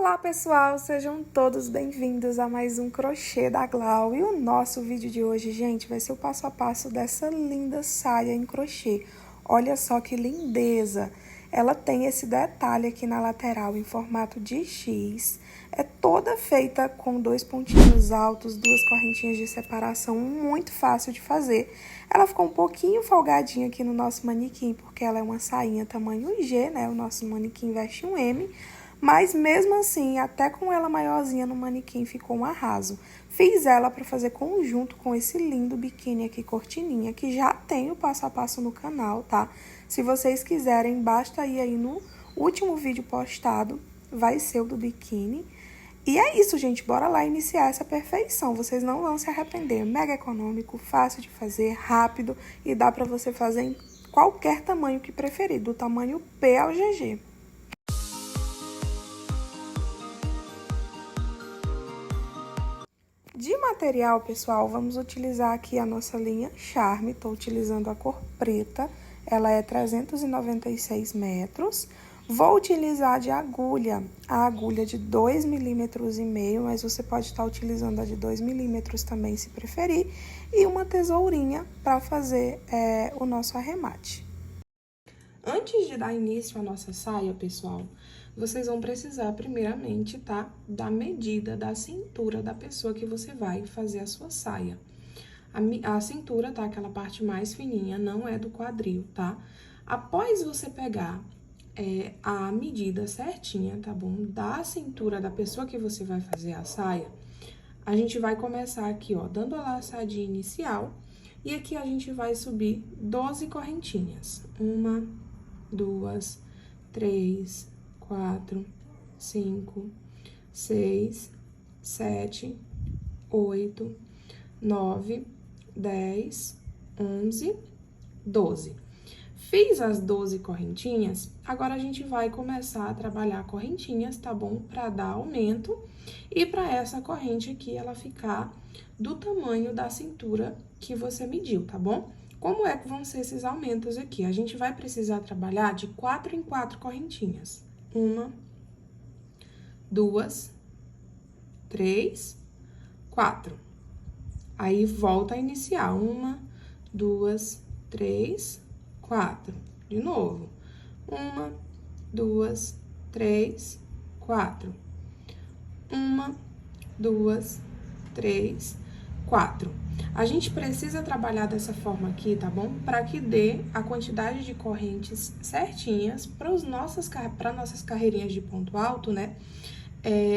Olá pessoal, sejam todos bem-vindos a mais um crochê da Glau. E o nosso vídeo de hoje, gente, vai ser o passo a passo dessa linda saia em crochê. Olha só que lindeza! Ela tem esse detalhe aqui na lateral em formato de X. É toda feita com 2 pontinhos altos, 2 correntinhas de separação, muito fácil de fazer. Ela ficou um pouquinho folgadinha aqui no nosso manequim, porque ela é uma sainha tamanho G, né? O nosso manequim veste um M. Mas mesmo assim, até com ela maiorzinha no manequim, ficou um arraso. Fiz ela para fazer conjunto com esse lindo biquíni aqui, cortininha, que já tem o passo a passo no canal, tá? Se vocês quiserem, basta ir aí no último vídeo postado, vai ser o do biquíni. E é isso, gente, bora lá iniciar essa perfeição, vocês não vão se arrepender. Mega econômico, fácil de fazer, rápido e dá para você fazer em qualquer tamanho que preferir, do tamanho P ao GG. De material, pessoal, vamos utilizar aqui a nossa linha Charme. Tô utilizando a cor preta, ela é 396 metros. Vou utilizar de agulha, a agulha de 2,5 milímetros, mas você pode estar utilizando a de 2 milímetros também, se preferir. E uma tesourinha para fazer o nosso arremate. Antes de dar início à nossa saia, pessoal, vocês vão precisar, primeiramente, tá? Da medida da cintura da pessoa que você vai fazer a sua saia. A cintura, tá? Aquela parte mais fininha, não é do quadril, tá? Após você pegar a medida certinha, tá bom? Da cintura da pessoa que você vai fazer a saia, a gente vai começar aqui, ó, dando a laçadinha inicial. E aqui a gente vai subir 12 correntinhas. 1, 2, 3, 4, 5, 6, 7, 8, 9, 10, 11, 12. Fiz as 12 correntinhas, agora a gente vai começar a trabalhar correntinhas, tá bom? Pra dar aumento e pra essa corrente aqui, ela ficar do tamanho da cintura que você mediu, tá bom? Como é que vão ser esses aumentos aqui? A gente vai precisar trabalhar de 4 em 4 correntinhas. 1, 2, 3, 4. Aí, volta a iniciar. 1, 2, 3, 4. De novo. 1, 2, 3, 4. 1, 2, 3, 4. A gente precisa trabalhar dessa forma aqui, tá bom? Para que dê a quantidade de correntes certinhas para nossas carreirinhas de ponto alto, né?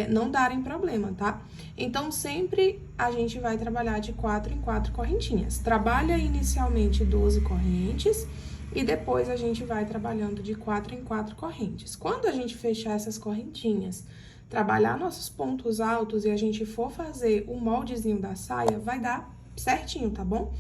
Não darem problema, tá? Então, sempre a gente vai trabalhar de 4 em 4 correntinhas. Trabalha inicialmente 12 correntes e depois a gente vai trabalhando de 4 em 4 correntes. Quando a gente fechar essas correntinhas, trabalhar nossos pontos altos e a gente for fazer o moldezinho da saia, vai dar certinho, tá bom?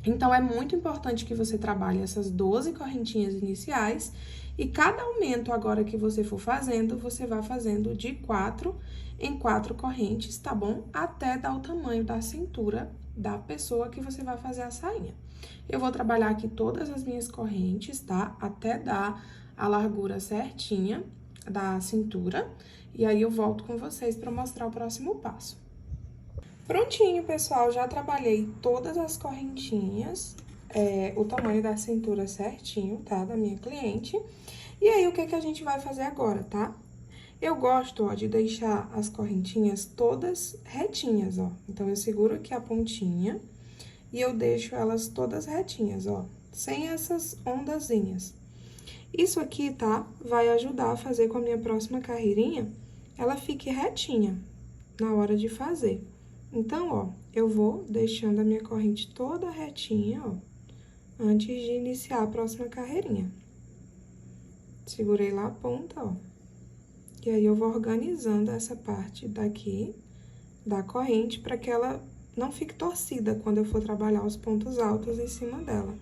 Então, é muito importante que você trabalhe essas 12 correntinhas iniciais e cada aumento agora que você for fazendo, você vai fazendo de 4 em 4 correntes, tá bom? Até dar o tamanho da cintura da pessoa que você vai fazer a sainha. Eu vou trabalhar aqui todas as minhas correntes, tá? Até dar a largura certinha da cintura. E aí, eu volto com vocês para mostrar o próximo passo. Prontinho, pessoal, já trabalhei todas as correntinhas, o tamanho da cintura certinho, tá, da minha cliente. E aí, o que a gente vai fazer agora, tá? Eu gosto, ó, de deixar as correntinhas todas retinhas, ó. Então, eu seguro aqui a pontinha e eu deixo elas todas retinhas, ó, sem essas ondazinhas. Isso aqui, tá, vai ajudar a fazer com a minha próxima carreirinha, ela fique retinha na hora de fazer. Então, ó, eu vou deixando a minha corrente toda retinha, ó, antes de iniciar a próxima carreirinha. Segurei lá a ponta, ó. E aí, eu vou organizando essa parte daqui da corrente para que ela não fique torcida quando eu for trabalhar os pontos altos em cima dela.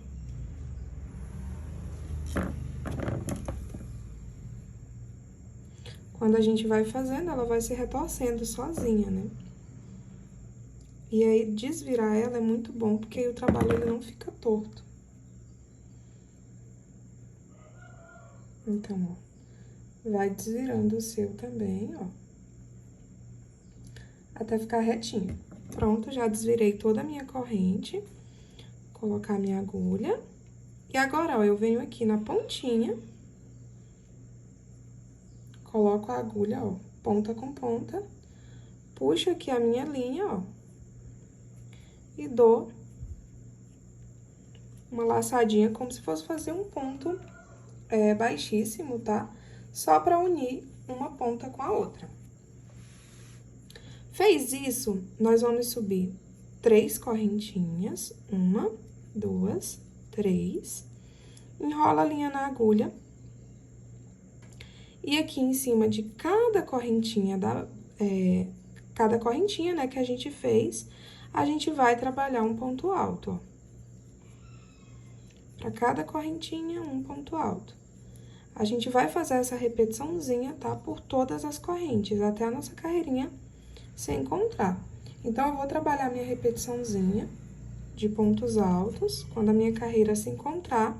Quando a gente vai fazendo, ela vai se retorcendo sozinha, né? E aí, desvirar ela é muito bom, porque aí o trabalho ele não fica torto. Então, ó, vai desvirando o seu também, ó. até ficar retinho. Pronto, já desvirei toda a minha corrente. Vou colocar minha agulha. E agora, ó, eu venho aqui na pontinha, coloco a agulha, ó, ponta com ponta, puxo aqui a minha linha, ó, e dou uma laçadinha como se fosse fazer um ponto baixíssimo, tá? Só pra unir uma ponta com a outra. Fez isso, nós vamos subir 3 correntinhas, 1, 2, 3, enrola a linha na agulha, e aqui em cima de cada correntinha, né, que a gente fez, a gente vai trabalhar um ponto alto, ó. Pra cada correntinha, um ponto alto. A gente vai fazer essa repetiçãozinha, tá? Por todas as correntes, até a nossa carreirinha se encontrar. Então, eu vou trabalhar minha repetiçãozinha de pontos altos. Quando a minha carreira se encontrar,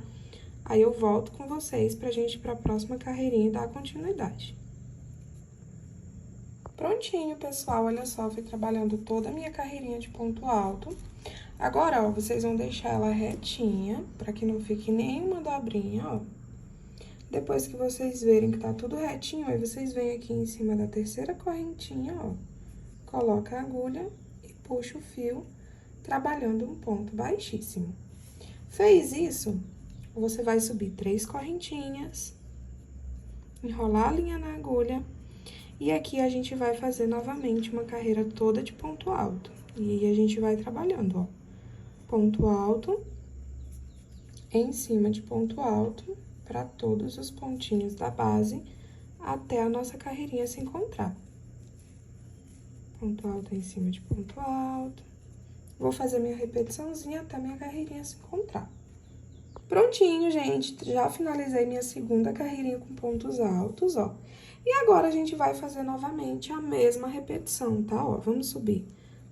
aí eu volto com vocês pra gente ir pra próxima carreirinha e dar continuidade. Prontinho, pessoal, olha só, fui trabalhando toda a minha carreirinha de ponto alto. Agora, ó, vocês vão deixar ela retinha, pra que não fique nenhuma dobrinha, ó. Depois que vocês verem que tá tudo retinho, aí vocês vêm aqui em cima da terceira correntinha, ó. Coloca a agulha e puxa o fio, trabalhando um ponto baixíssimo. Fez isso, você vai subir 3 correntinhas, enrolar a linha na agulha, e aqui a gente vai fazer novamente uma carreira toda de ponto alto. E aí, a gente vai trabalhando, ó. Ponto alto, em cima de ponto alto, para todos os pontinhos da base, até a nossa carreirinha se encontrar. Ponto alto em cima de ponto alto. Vou fazer minha repetiçãozinha até minha carreirinha se encontrar. Prontinho, gente. Já finalizei minha segunda carreirinha com pontos altos, ó. E agora, a gente vai fazer novamente a mesma repetição, tá? Ó, vamos subir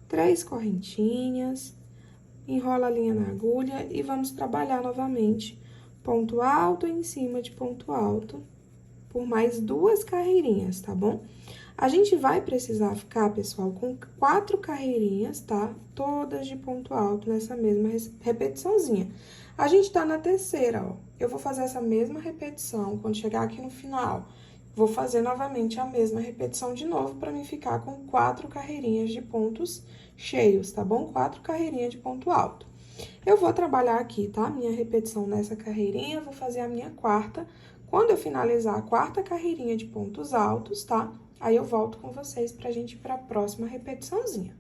3 correntinhas, enrola a linha na agulha e vamos trabalhar novamente ponto alto em cima de ponto alto por mais 2 carreirinhas, tá bom? A gente vai precisar ficar, pessoal, com 4 carreirinhas, tá? Todas de ponto alto nessa mesma repetiçãozinha. A gente tá na terceira, ó. Eu vou fazer essa mesma repetição quando chegar aqui no final. Vou fazer novamente a mesma repetição de novo pra mim ficar com 4 carreirinhas de pontos cheios, tá bom? 4 carreirinhas de ponto alto. Eu vou trabalhar aqui, tá? Minha repetição nessa carreirinha, vou fazer a minha quarta. Quando eu finalizar a quarta carreirinha de pontos altos, tá? Aí eu volto com vocês pra gente ir pra próxima repetiçãozinha.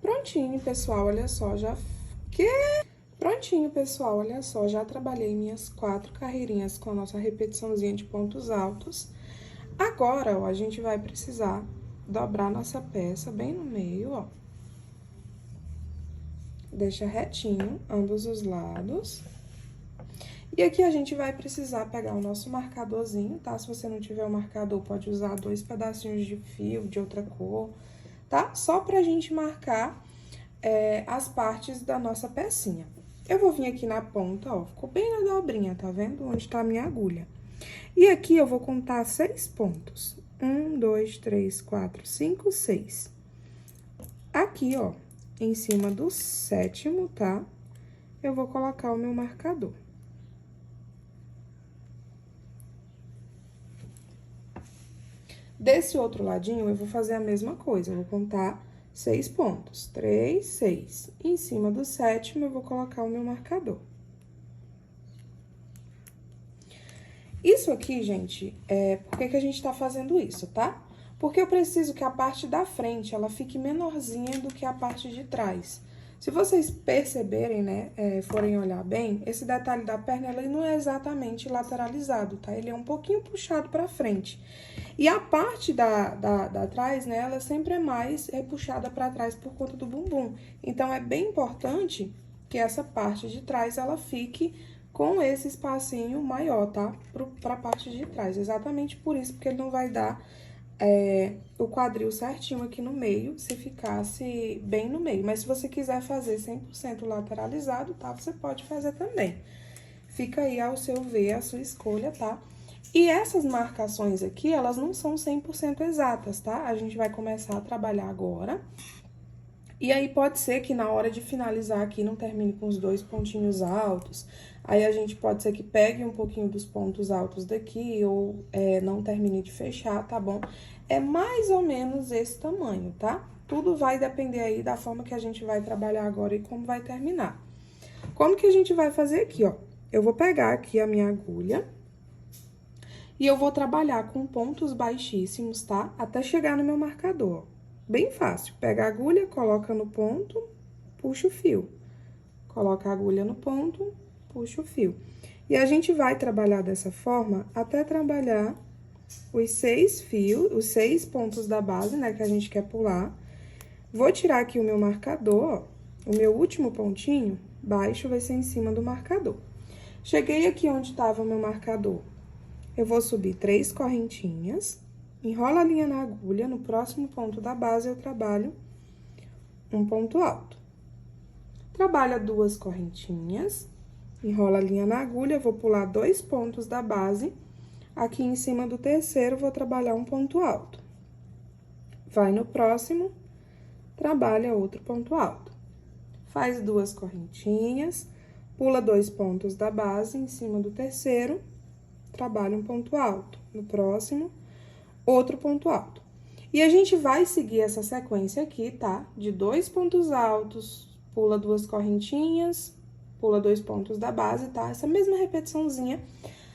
Prontinho, pessoal, olha só, Prontinho, pessoal, olha só, já trabalhei minhas 4 carreirinhas com a nossa repetiçãozinha de pontos altos. Agora, ó, a gente vai precisar dobrar nossa peça bem no meio, ó. Deixa retinho ambos os lados. E aqui a gente vai precisar pegar o nosso marcadorzinho, tá? Se você não tiver o marcador, pode usar 2 pedacinhos de fio de outra cor, tá? Só pra gente marcar as partes da nossa pecinha. Eu vou vir aqui na ponta, ó, ficou bem na dobrinha, tá vendo? Onde tá a minha agulha. E aqui eu vou contar 6 pontos. 1, 2, 3, 4, 5, 6. Aqui, ó, em cima do 7º, tá? Eu vou colocar o meu marcador. Desse outro ladinho, eu vou fazer a mesma coisa, eu vou contar 6 pontos. 3, 6. Em cima do 7º, eu vou colocar o meu marcador. Isso aqui, gente, por que a gente tá fazendo isso, tá? Porque eu preciso que a parte da frente, ela fique menorzinha do que a parte de trás. Se vocês perceberem, né, forem olhar bem, esse detalhe da perna, ele não é exatamente lateralizado, tá? Ele é um pouquinho puxado pra frente. E a parte da trás, né, ela sempre é mais puxada pra trás por conta do bumbum. Então, é bem importante que essa parte de trás, ela fique com esse espacinho maior, tá? Pra parte de trás. Exatamente por isso, porque ele não vai dar o quadril certinho aqui no meio, se ficasse bem no meio. Mas se você quiser fazer 100% lateralizado, tá? Você pode fazer também. Fica aí ao seu ver, a sua escolha, tá? E essas marcações aqui, elas não são 100% exatas, tá? A gente vai começar a trabalhar agora. E aí, pode ser que na hora de finalizar aqui não termine com os 2 pontinhos altos. Aí, a gente pode ser que pegue um pouquinho dos pontos altos daqui ou não termine de fechar, tá bom? É mais ou menos esse tamanho, tá? Tudo vai depender aí da forma que a gente vai trabalhar agora e como vai terminar. Como que a gente vai fazer aqui, ó? Eu vou pegar aqui a minha agulha e eu vou trabalhar com pontos baixíssimos, tá? Até chegar no meu marcador, ó. Bem fácil. Pega a agulha, coloca no ponto, puxa o fio. Coloca a agulha no ponto, puxa o fio. E a gente vai trabalhar dessa forma até trabalhar os 6 fios, os 6 pontos da base, né, que a gente quer pular. Vou tirar aqui o meu marcador, ó. O meu último pontinho baixo vai ser em cima do marcador. Cheguei aqui onde estava o meu marcador. Eu vou subir 3 correntinhas. Enrola a linha na agulha, no próximo ponto da base eu trabalho um ponto alto. Trabalha 2 correntinhas, enrola a linha na agulha, vou pular 2 pontos da base. Aqui em cima do terceiro, vou trabalhar um ponto alto. Vai no próximo, trabalha outro ponto alto. Faz 2 correntinhas, pula 2 pontos da base em cima do terceiro, trabalha um ponto alto. No próximo, outro ponto alto. E a gente vai seguir essa sequência aqui, tá? De 2 pontos altos, pula 2 correntinhas, pula 2 pontos da base, tá? Essa mesma repetiçãozinha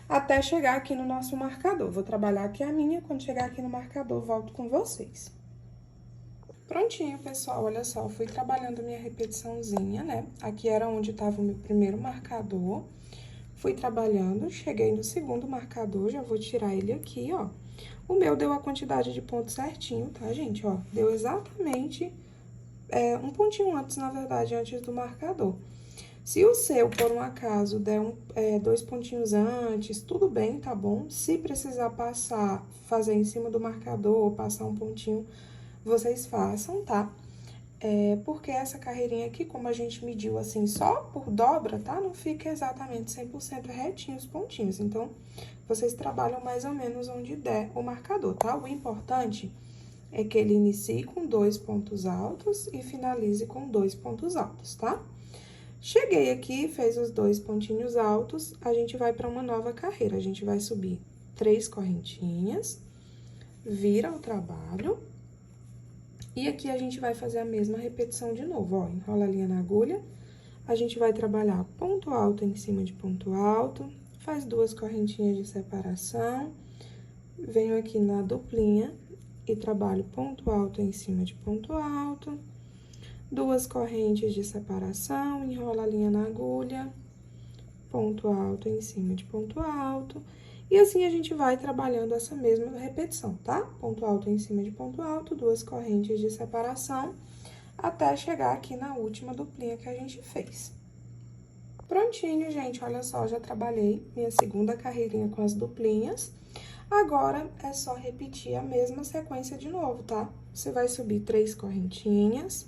até chegar aqui no nosso marcador. Vou trabalhar aqui a minha, quando chegar aqui no marcador, volto com vocês. Prontinho, pessoal, olha só, fui trabalhando a minha repetiçãozinha, né? Aqui era onde tava o meu primeiro marcador. Fui trabalhando, cheguei no segundo marcador, já vou tirar ele aqui, ó. O meu deu a quantidade de pontos certinho, tá, gente? Ó, deu exatamente um pontinho antes, na verdade, antes do marcador. Se o seu, por um acaso, der 2 pontinhos antes, tudo bem, tá bom? Se precisar passar, fazer em cima do marcador ou passar um pontinho, vocês façam, tá? Porque essa carreirinha aqui, como a gente mediu assim só por dobra, tá? Não fica exatamente 100% retinho os pontinhos. Então, vocês trabalham mais ou menos onde der o marcador, tá? O importante é que ele inicie com 2 pontos altos e finalize com 2 pontos altos, tá? Cheguei aqui, fez os 2 pontinhos altos, a gente vai para uma nova carreira. A gente vai subir 3 correntinhas, vira o trabalho. E aqui a gente vai fazer a mesma repetição de novo, ó. Enrola a linha na agulha, a gente vai trabalhar ponto alto em cima de ponto alto, faz 2 correntinhas de separação, venho aqui na duplinha e trabalho ponto alto em cima de ponto alto, 2 correntes de separação, enrola a linha na agulha, ponto alto em cima de ponto alto. E assim a gente vai trabalhando essa mesma repetição, tá? Ponto alto em cima de ponto alto, 2 correntes de separação, até chegar aqui na última duplinha que a gente fez. Prontinho, gente, olha só, já trabalhei minha segunda carreirinha com as duplinhas. Agora, é só repetir a mesma sequência de novo, tá? Você vai subir 3 correntinhas,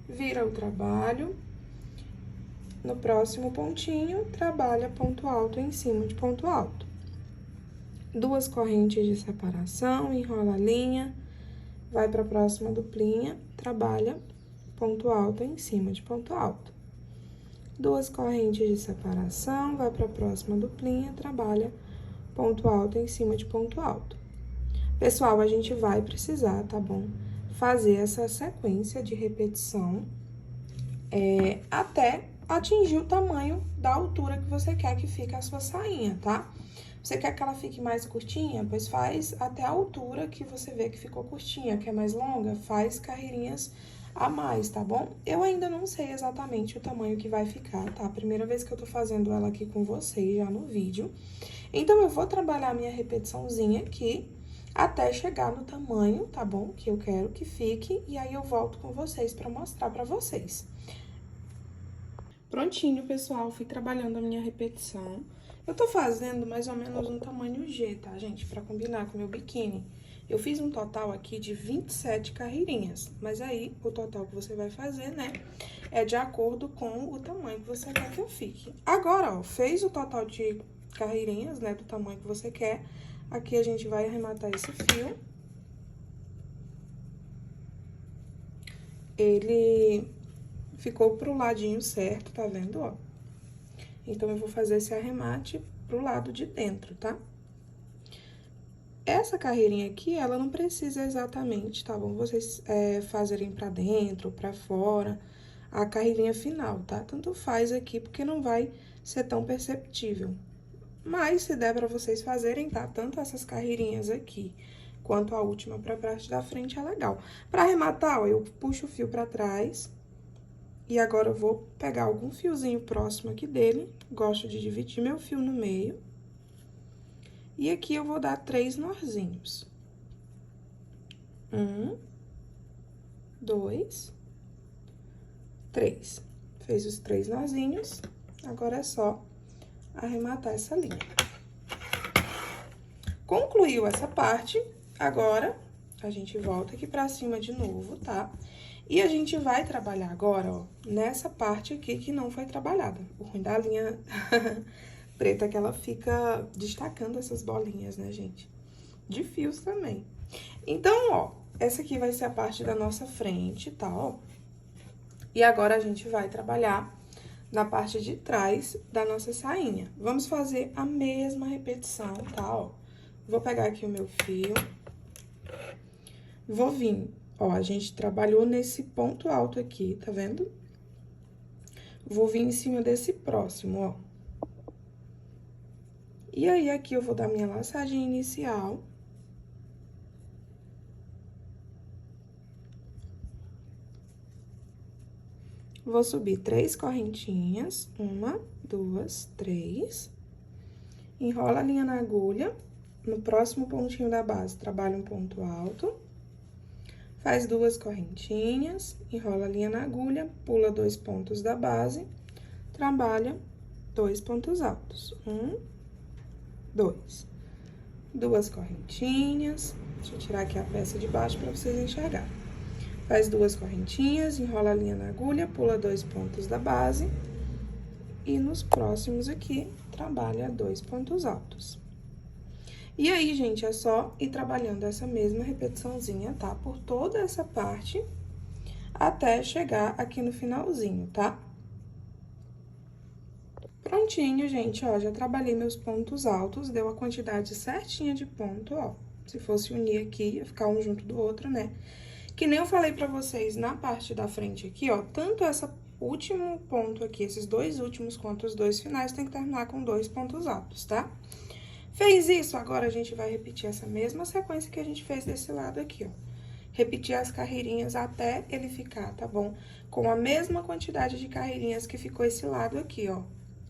vira o trabalho. No próximo pontinho, trabalha ponto alto em cima de ponto alto. 2 correntes de separação, enrola a linha, vai para a próxima duplinha, trabalha ponto alto em cima de ponto alto. 2 correntes de separação, vai para a próxima duplinha, trabalha ponto alto em cima de ponto alto. Pessoal, a gente vai precisar, tá bom? Fazer essa sequência de repetição até atingir o tamanho da altura que você quer que fique a sua sainha, tá? Você quer que ela fique mais curtinha? Pois faz até a altura que você vê que ficou curtinha. Quer mais longa? Faz carreirinhas a mais, tá bom? Eu ainda não sei exatamente o tamanho que vai ficar, tá? Primeira vez que eu tô fazendo ela aqui com vocês, já no vídeo. Então, eu vou trabalhar minha repetiçãozinha aqui até chegar no tamanho, tá bom? Que eu quero que fique, e aí eu volto com vocês pra mostrar pra vocês. Prontinho, pessoal, fui trabalhando a minha repetição. Eu tô fazendo mais ou menos um tamanho G, tá, gente? Pra combinar com o meu biquíni. Eu fiz um total aqui de 27 carreirinhas, mas aí o total que você vai fazer, né, é de acordo com o tamanho que você quer que eu fique. Agora, ó, fez o total de carreirinhas, né, do tamanho que você quer. Aqui a gente vai arrematar esse fio. Ele ficou pro ladinho certo, tá vendo, ó? Então, eu vou fazer esse arremate pro lado de dentro, tá? Essa carreirinha aqui, ela não precisa exatamente, tá bom? Vocês fazerem pra dentro, pra fora, a carreirinha final, tá? Tanto faz aqui, porque não vai ser tão perceptível. Mas, se der pra vocês fazerem, tá? Tanto essas carreirinhas aqui, quanto a última pra parte da frente, é legal. Pra arrematar, ó, eu puxo o fio pra trás. E agora, eu vou pegar algum fiozinho próximo aqui dele. Gosto de dividir meu fio no meio. E aqui, eu vou dar 3 nozinhos. 1, 2, 3. Fez os 3 nozinhos. Agora, é só arrematar essa linha. Concluiu essa parte, agora, a gente volta aqui pra cima de novo, tá? E a gente vai trabalhar agora, ó, nessa parte aqui que não foi trabalhada. O ruim da linha preta é que ela fica destacando essas bolinhas, né, gente? De fios também. Então, ó, essa aqui vai ser a parte da nossa frente, tá, ó? E agora, a gente vai trabalhar na parte de trás da nossa sainha. Vamos fazer a mesma repetição, tá, ó? Vou pegar aqui o meu fio. Vou vir, ó, a gente trabalhou nesse ponto alto aqui, tá vendo? Vou vir em cima desse próximo, ó. E aí, aqui eu vou dar minha laçadinha inicial. Vou subir 3 correntinhas, 1, 2, 3. Enrola a linha na agulha. No próximo pontinho da base, trabalha um ponto alto. Faz 2 correntinhas, enrola a linha na agulha, pula 2 pontos da base, trabalha 2 pontos altos. 1, 2. 2 correntinhas. Deixa eu tirar aqui a peça de baixo para vocês enxergarem. Faz 2 correntinhas, enrola a linha na agulha, pula 2 pontos da base. E nos próximos aqui, trabalha 2 pontos altos. E aí, gente, é só ir trabalhando essa mesma repetiçãozinha, tá? Por toda essa parte, até chegar aqui no finalzinho, tá? Prontinho, gente, ó, já trabalhei meus pontos altos, deu a quantidade certinha de ponto, ó. Se fosse unir aqui, ia ficar um junto do outro, né? Que nem eu falei pra vocês na parte da frente aqui, ó, tanto essa último ponto aqui, esses 2 últimos quanto os 2 finais, tem que terminar com 2 pontos altos, tá? Fez isso, agora a gente vai repetir essa mesma sequência que a gente fez desse lado aqui, ó. Repetir as carreirinhas até ele ficar, tá bom? Com a mesma quantidade de carreirinhas que ficou esse lado aqui, ó.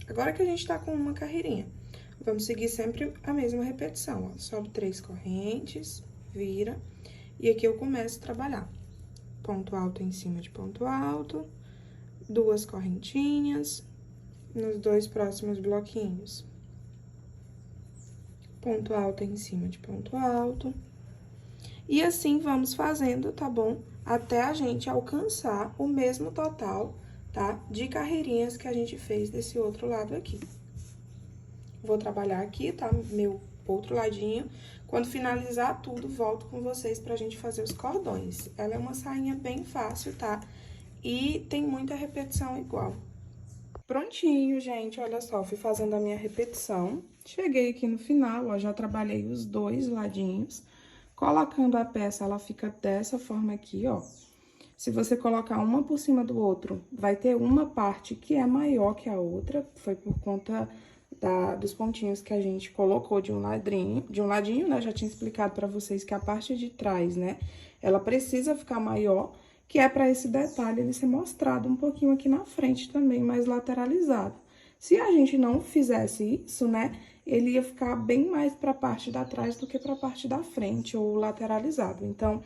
Agora que a gente tá com uma carreirinha, vamos seguir sempre a mesma repetição, ó. Sobe 3 correntes, vira, e aqui eu começo a trabalhar. Ponto alto em cima de ponto alto, 2 correntinhas, nos 2 próximos bloquinhos. Ponto alto em cima de ponto alto. E assim vamos fazendo, tá bom? Até a gente alcançar o mesmo total, tá? De carreirinhas que a gente fez desse outro lado aqui. Vou trabalhar aqui, tá? Meu outro ladinho. Quando finalizar tudo, volto com vocês pra gente fazer os cordões. Ela é uma sainha bem fácil, tá? E tem muita repetição igual. Prontinho, gente, olha só, fui fazendo a minha repetição. Cheguei aqui no final, ó, já trabalhei os 2 ladinhos. Colocando a peça, ela fica dessa forma aqui, ó. Se você colocar uma por cima do outro, vai ter uma parte que é maior que a outra. Foi por conta dos pontinhos que a gente colocou de um ladinho, né? Já tinha explicado pra vocês que a parte de trás, né? Ela precisa ficar maior, que é pra esse detalhe ele ser mostrado um pouquinho aqui na frente também, mais lateralizado. Se a gente não fizesse isso, né? Ele ia ficar bem mais pra parte da trás do que pra parte da frente, ou lateralizado. Então,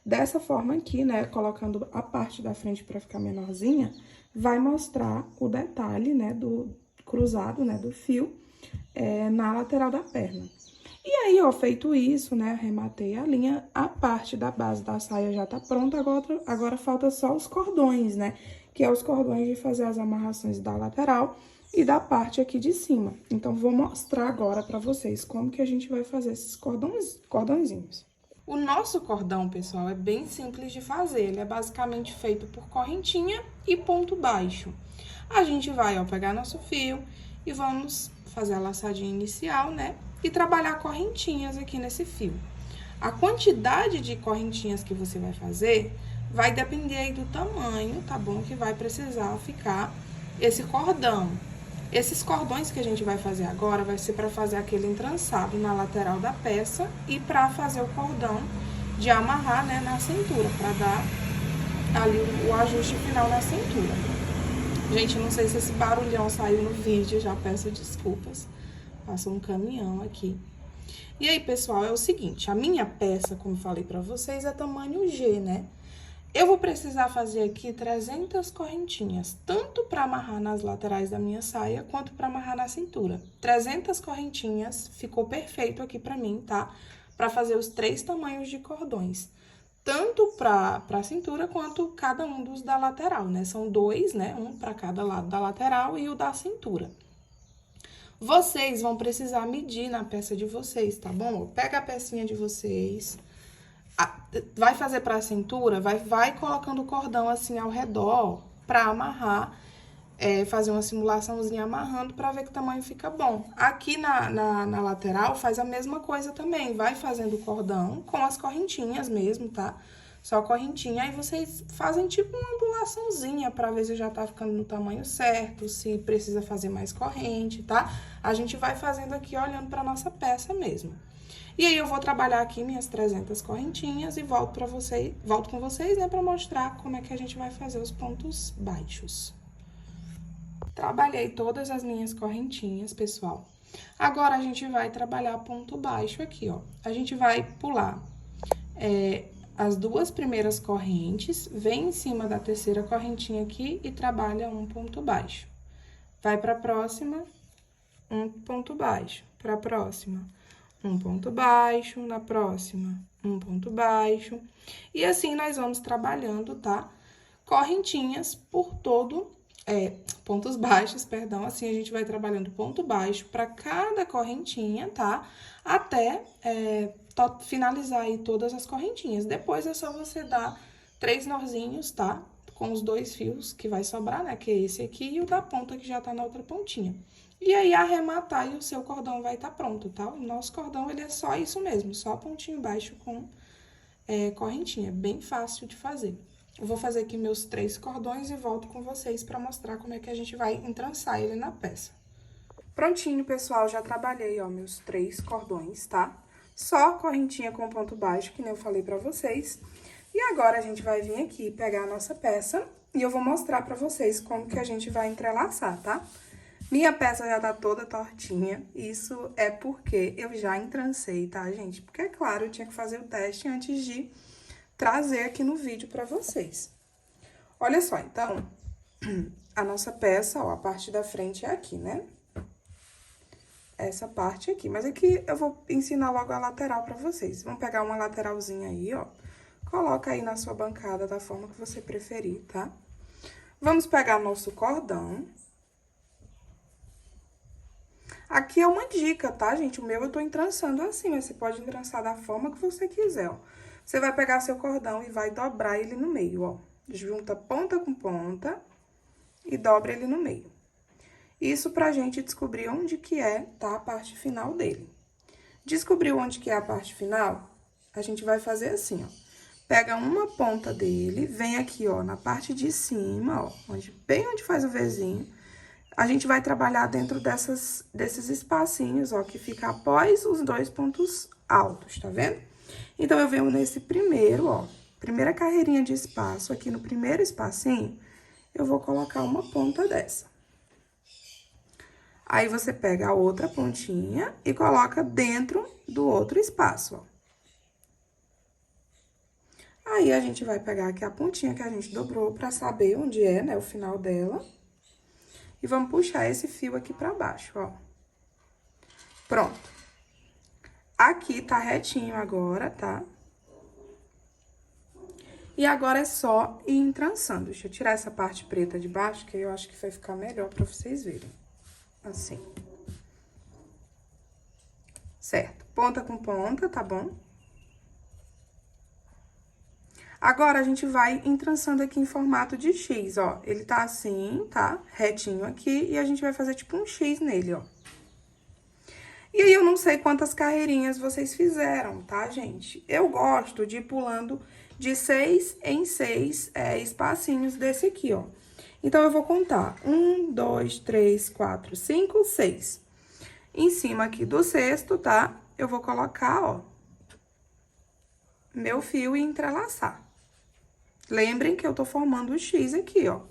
dessa forma aqui, né, colocando a parte da frente pra ficar menorzinha, vai mostrar o detalhe, né, do cruzado, né, do fio, na lateral da perna. E aí, ó, feito isso, né, arrematei a linha, a parte da base da saia já tá pronta, agora falta só os cordões, né, que é os cordões de fazer as amarrações da lateral e da parte aqui de cima. Então, vou mostrar agora pra vocês como que a gente vai fazer esses cordõezinhos. O nosso cordão, pessoal, é bem simples de fazer. Ele é basicamente feito por correntinha e ponto baixo. A gente vai, ó, pegar nosso fio e vamos fazer a laçadinha inicial, né? E trabalhar correntinhas aqui nesse fio. A quantidade de correntinhas que você vai fazer vai depender aí do tamanho, tá bom? Que vai precisar ficar esse cordão. Esses cordões que a gente vai fazer agora vai ser para fazer aquele entrançado na lateral da peça e para fazer o cordão de amarrar, né, na cintura, para dar ali o ajuste final na cintura. Gente, não sei se esse barulhão saiu no vídeo, já peço desculpas. Passou um caminhão aqui. E aí, pessoal, é o seguinte, a minha peça, como falei pra vocês, é tamanho G, né? Eu vou precisar fazer aqui 300 correntinhas, tanto pra amarrar nas laterais da minha saia, quanto pra amarrar na cintura. 300 correntinhas, ficou perfeito aqui pra mim, tá? Pra fazer os 3 tamanhos de cordões. Tanto pra cintura, quanto cada um dos da lateral, né? São 2, né? Um pra cada lado da lateral e o da cintura. Vocês vão precisar medir na peça de vocês, tá bom? Pega a pecinha de vocês, vai fazer pra cintura, vai colocando o cordão assim ao redor pra amarrar, fazer uma simulaçãozinha amarrando pra ver que o tamanho fica bom. Aqui na lateral faz a mesma coisa também, vai fazendo o cordão com as correntinhas mesmo, tá? Só correntinha, aí vocês fazem tipo uma ondulaçãozinha pra ver se já tá ficando no tamanho certo, se precisa fazer mais corrente, tá? A gente vai fazendo aqui olhando pra nossa peça mesmo. E aí, eu vou trabalhar aqui minhas 300 correntinhas e volto com vocês, né, pra mostrar como é que a gente vai fazer os pontos baixos. Trabalhei todas as minhas correntinhas, pessoal. Agora, a gente vai trabalhar ponto baixo aqui, ó. A gente vai pular as 2 primeiras correntes, vem em cima da terceira correntinha aqui e trabalha um ponto baixo. Vai pra próxima, um ponto baixo. Pra próxima, um ponto baixo. Na próxima, um ponto baixo. E assim, nós vamos trabalhando, tá? Correntinhas por todo... pontos baixos, perdão, assim a gente vai trabalhando ponto baixo para cada correntinha, tá? Até finalizar aí todas as correntinhas. Depois é só você dar 3 nozinhos, tá? Com os 2 fios que vai sobrar, né? Que é esse aqui e o da ponta que já tá na outra pontinha. E aí, arrematar e o seu cordão vai estar pronto, tá? O nosso cordão, ele é só isso mesmo, só pontinho baixo com correntinha, bem fácil de fazer. Eu vou fazer aqui meus 3 cordões e volto com vocês pra mostrar como é que a gente vai entrançar ele na peça. Prontinho, pessoal, já trabalhei, ó, meus 3 cordões, tá? Só correntinha com ponto baixo, que nem eu falei pra vocês. E agora, a gente vai vir aqui pegar a nossa peça e eu vou mostrar pra vocês como que a gente vai entrelaçar, tá? Minha peça já tá toda tortinha, isso é porque eu já entrancei, tá, gente? Porque, é claro, eu tinha que fazer o teste antes de trazer aqui no vídeo pra vocês. Olha só, então, a nossa peça, ó, a parte da frente é aqui, né? Essa parte aqui, mas aqui eu vou ensinar logo a lateral pra vocês. Vamos pegar uma lateralzinha aí, ó, coloca aí na sua bancada da forma que você preferir, tá? Vamos pegar nosso cordão. Aqui é uma dica, tá, gente? O meu eu tô entrançando assim, mas você pode entrançar da forma que você quiser, ó. Você vai pegar seu cordão e vai dobrar ele no meio, ó. Junta ponta com ponta e dobra ele no meio. Isso pra gente descobrir onde que tá a parte final dele. Descobriu onde que é a parte final? A gente vai fazer assim, ó. Pega uma ponta dele, vem aqui, ó, na parte de cima, ó, bem onde faz o Vzinho. A gente vai trabalhar dentro desses espacinhos, ó, que fica após os 2 pontos altos, tá vendo? Então, eu venho nesse primeiro, ó, primeira carreirinha de espaço, aqui no primeiro espacinho, eu vou colocar uma ponta dessa. Aí, você pega a outra pontinha e coloca dentro do outro espaço, ó. Aí, a gente vai pegar aqui a pontinha que a gente dobrou pra saber onde é, né, o final dela. E vamos puxar esse fio aqui pra baixo, ó. Pronto. Aqui tá retinho agora, tá? E agora é só ir entrançando. Deixa eu tirar essa parte preta de baixo, que eu acho que vai ficar melhor pra vocês verem. Assim. Certo? Ponta com ponta, tá bom? Agora, a gente vai entrançando aqui em formato de X, ó. Ele tá assim, tá? Retinho aqui, e a gente vai fazer tipo um X nele, ó. E aí, eu não sei quantas carreirinhas vocês fizeram, tá, gente? Eu gosto de ir pulando de 6 em 6 espacinhos desse aqui, ó. Então, eu vou contar 1, 2, 3, 4, 5, 6. Em cima aqui do sexto, tá? Eu vou colocar, ó, meu fio e entrelaçar. Lembrem que eu tô formando o X aqui, ó.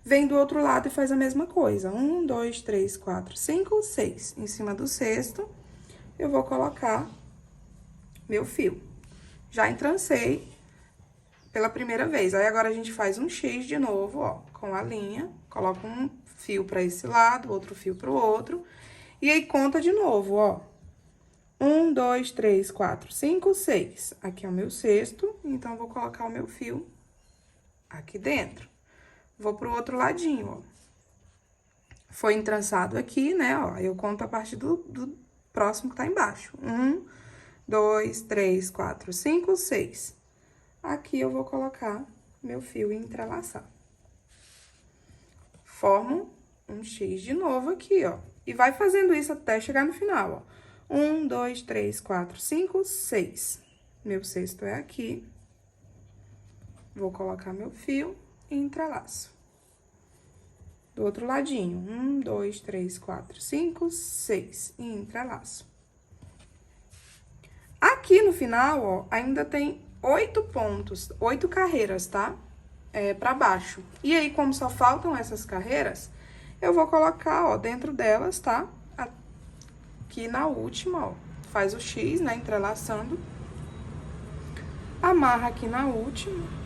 Vem do outro lado e faz a mesma coisa. 1, 2, 3, 4, 5, 6. Em cima do sexto, eu vou colocar meu fio. Já entrancei pela primeira vez. Aí, agora, a gente faz um X de novo, ó, com a linha. Coloca um fio pra esse lado, outro fio pro outro. E aí, conta de novo, ó. 1, 2, 3, 4, 5, 6. Aqui é o meu sexto, então, vou colocar o meu fio aqui dentro. Vou pro outro ladinho, ó. Foi entrançado aqui, né, ó. Eu conto a partir do próximo que tá embaixo. 1, 2, 3, 4, 5, 6. Aqui eu vou colocar meu fio e entrelaçar. Formo um X de novo aqui, ó. E vai fazendo isso até chegar no final, ó. 1, 2, 3, 4, 5, 6. Meu sexto é aqui. Vou colocar meu fio e entrelaço. Do outro ladinho, 1, 2, 3, 4, 5, 6. E entrelaço. Aqui no final, ó, ainda tem 8 pontos, 8 carreiras, tá? Pra baixo. E aí, como só faltam essas carreiras, eu vou colocar, ó, dentro delas, tá? Aqui na última, ó, faz o X, né, entrelaçando. Amarra aqui na última.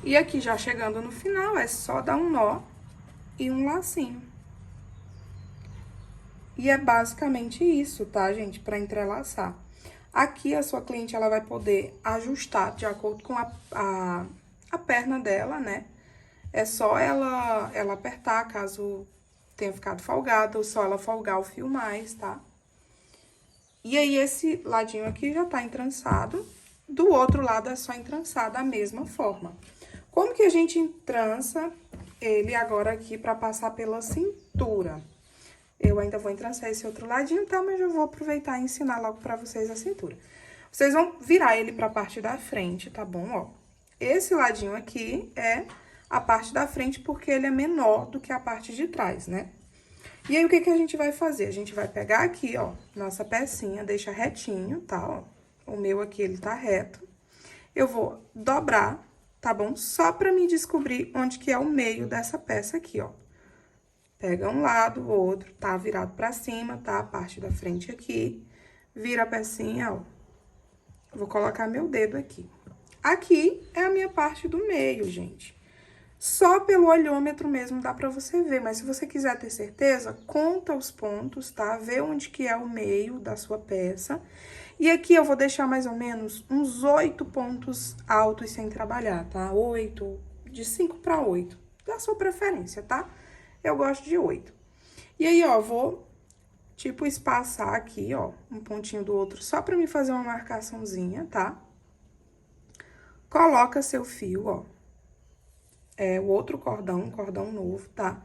E aqui, já chegando no final, é só dar um nó e um lacinho. E é basicamente isso, tá, gente? Pra entrelaçar. Aqui, a sua cliente, ela vai poder ajustar de acordo com a perna dela, né? É só ela apertar, caso tenha ficado folgado, ou só ela folgar o fio mais, tá? E aí, esse ladinho aqui já tá entrançado. Do outro lado, é só entrançar da mesma forma. Como que a gente entrança ele agora aqui pra passar pela cintura? Eu ainda vou entrançar esse outro ladinho, tá? Mas eu vou aproveitar e ensinar logo pra vocês a cintura. Vocês vão virar ele pra parte da frente, tá bom? Ó, esse ladinho aqui é a parte da frente porque ele é menor do que a parte de trás, né? E aí, o que que a gente vai fazer? A gente vai pegar aqui, ó, nossa pecinha, deixa retinho, tá? Ó, o meu aqui, ele tá reto. Eu vou dobrar, tá bom? Só pra me descobrir onde que é o meio dessa peça aqui, ó. Pega um lado, o outro, tá virado pra cima, tá? A parte da frente aqui. Vira a pecinha, ó. Vou colocar meu dedo aqui. Aqui é a minha parte do meio, gente. Só pelo olhômetro mesmo dá pra você ver, mas se você quiser ter certeza, conta os pontos, tá? Vê onde que é o meio da sua peça. E aqui eu vou deixar mais ou menos uns 8 pontos altos sem trabalhar, tá? 8, de 5 pra 8, da sua preferência, tá? Eu gosto de 8. E aí, ó, vou, tipo, espaçar aqui, ó, um pontinho do outro, só pra me fazer uma marcaçãozinha, tá? Coloca seu fio, ó. O outro cordão, um cordão novo, tá?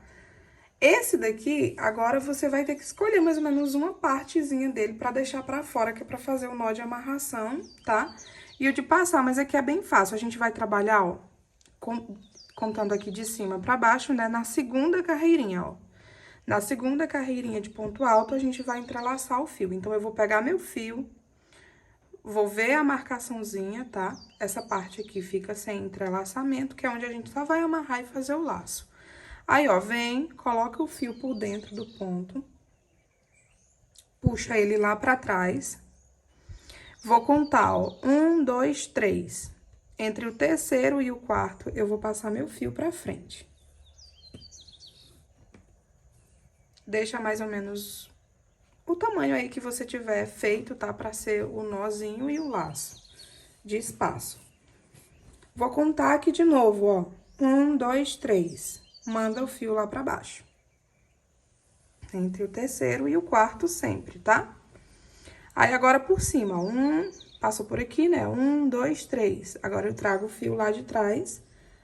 Esse daqui, agora, você vai ter que escolher mais ou menos uma partezinha dele pra deixar pra fora, que é pra fazer o nó de amarração, tá? E o de passar, mas aqui é bem fácil, a gente vai trabalhar, ó, contando aqui de cima pra baixo, né, na segunda carreirinha, ó. Na segunda carreirinha de ponto alto, a gente vai entrelaçar o fio. Então, eu vou pegar meu fio, vou ver a marcaçãozinha, tá? Essa parte aqui fica sem entrelaçamento, que é onde a gente só vai amarrar e fazer o laço. Aí, ó, vem, coloca o fio por dentro do ponto, puxa ele lá pra trás. Vou contar, ó, 1, 2, 3. Entre o terceiro e o quarto, eu vou passar meu fio pra frente. Deixa mais ou menos o tamanho aí que você tiver feito, tá? Pra ser o nozinho e o laço de espaço. Vou contar aqui de novo, ó. 1, 2, 3. manda o fio lá pra baixo. Entre o terceiro e o quarto sempre, tá? Aí, agora por cima, passou por aqui, né? 1, 2, 3. Agora, eu trago o fio lá de trás,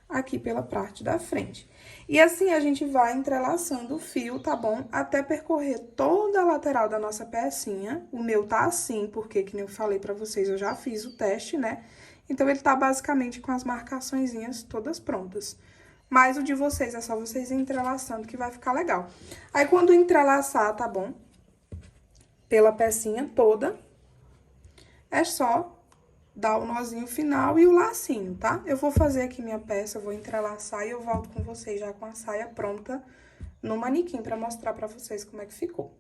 aqui pela parte da frente. E assim, a gente vai entrelaçando o fio, tá bom? Até percorrer toda a lateral da nossa pecinha. O meu tá assim, porque, que nem eu falei pra vocês, eu já fiz o teste, né? Então, ele tá basicamente com as marcaçõezinhas todas prontas. Mas o de vocês é só vocês entrelaçando que vai ficar legal. Aí, quando entrelaçar, tá bom? Pela pecinha toda, é só dar o nozinho final e o lacinho, tá? Eu vou fazer aqui minha peça, eu vou entrelaçar e eu volto com vocês já com a saia pronta no manequim pra mostrar pra vocês como é que ficou.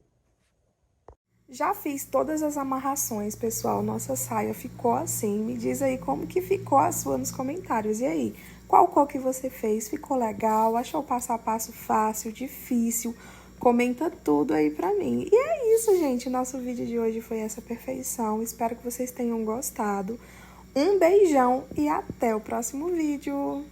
Já fiz todas as amarrações, pessoal, nossa saia ficou assim. Me diz aí como que ficou a sua nos comentários. E aí, qual cor que você fez? Ficou legal? Achou o passo a passo fácil, difícil? Comenta tudo aí pra mim. E é isso, gente, nosso vídeo de hoje foi essa perfeição. Espero que vocês tenham gostado. Um beijão e até o próximo vídeo!